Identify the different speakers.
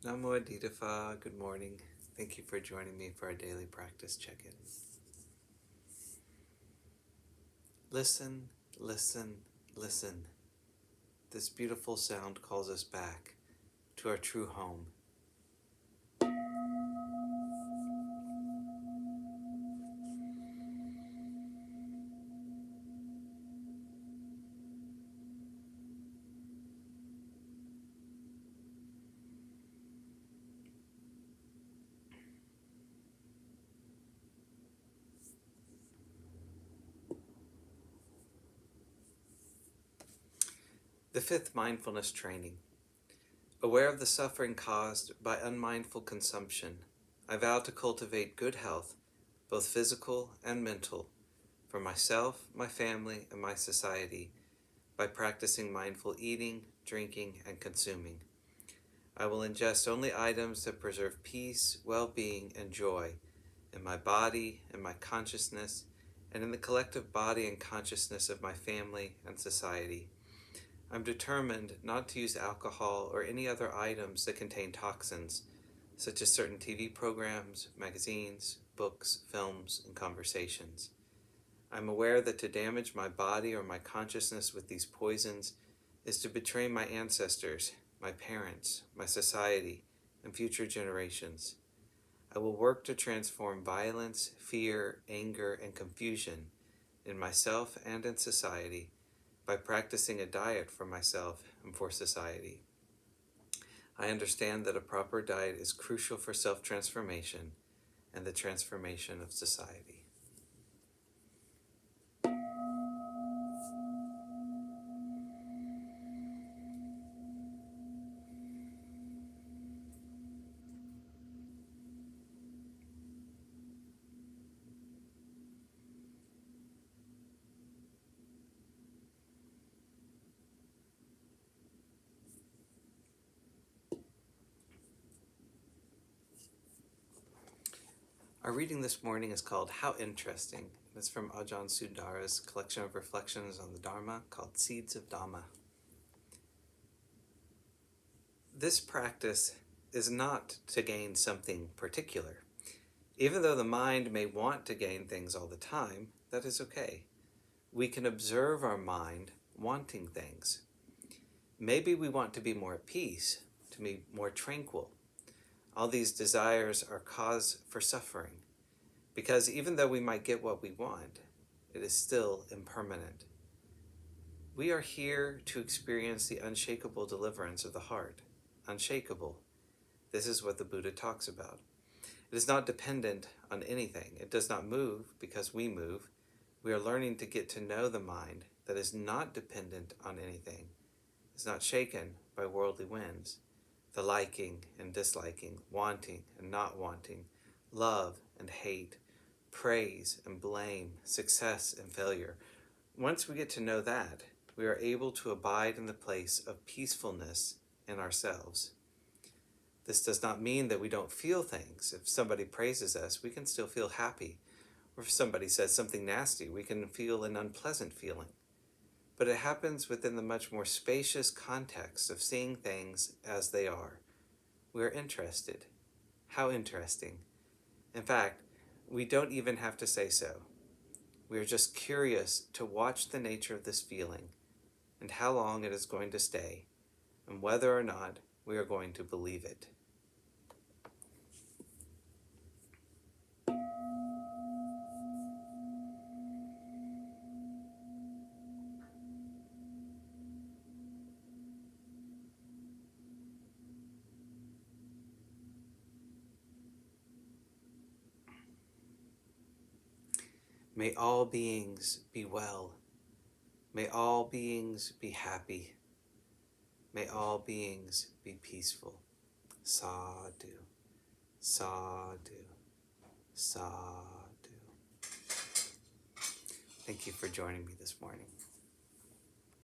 Speaker 1: Namo Aditafa, good morning. Thank you for joining me for our daily practice check-in. Listen, listen, listen. This beautiful sound calls us back to our true home. The fifth mindfulness training. Aware of the suffering caused by unmindful consumption, I vow to cultivate good health, both physical and mental, for myself, my family, and my society, by practicing mindful eating, drinking, and consuming. I will ingest only items that preserve peace, well-being, and joy in my body, in my consciousness, and in the collective body and consciousness of my family and society. I'm determined not to use alcohol or any other items that contain toxins, such as certain TV programs, magazines, books, films, and conversations. I'm aware that to damage my body or my consciousness with these poisons is to betray my ancestors, my parents, my society, and future generations. I will work to transform violence, fear, anger, and confusion in myself and in society by practicing a diet for myself and for society. I understand that a proper diet is crucial for self-transformation and the transformation of society. Our reading this morning is called How Interesting. It's from Ajahn Sundara's collection of reflections on the Dharma called Seeds of Dhamma. This practice is not to gain something particular. Even though the mind may want to gain things all the time, that is okay. We can observe our mind wanting things. Maybe we want to be more at peace, to be more tranquil. All these desires are cause for suffering, because even though we might get what we want, it is still impermanent. We are here to experience the unshakable deliverance of the heart. Unshakable. This is what the Buddha talks about. It is not dependent on anything. It does not move because we move. We are learning to get to know the mind that is not dependent on anything. It's not shaken by worldly winds. The liking and disliking, wanting and not wanting, love and hate, praise and blame, success and failure. Once we get to know that, we are able to abide in the place of peacefulness in ourselves. This does not mean that we don't feel things. If somebody praises us, we can still feel happy. Or if somebody says something nasty, we can feel an unpleasant feeling. But it happens within the much more spacious context of seeing things as they are. We are interested. How interesting. In fact, we don't even have to say so. We are just curious to watch the nature of this feeling and how long it is going to stay, and whether or not we are going to believe it. May all beings be well. May all beings be happy. May all beings be peaceful. Sadhu, sadhu, sadhu. Thank you for joining me this morning.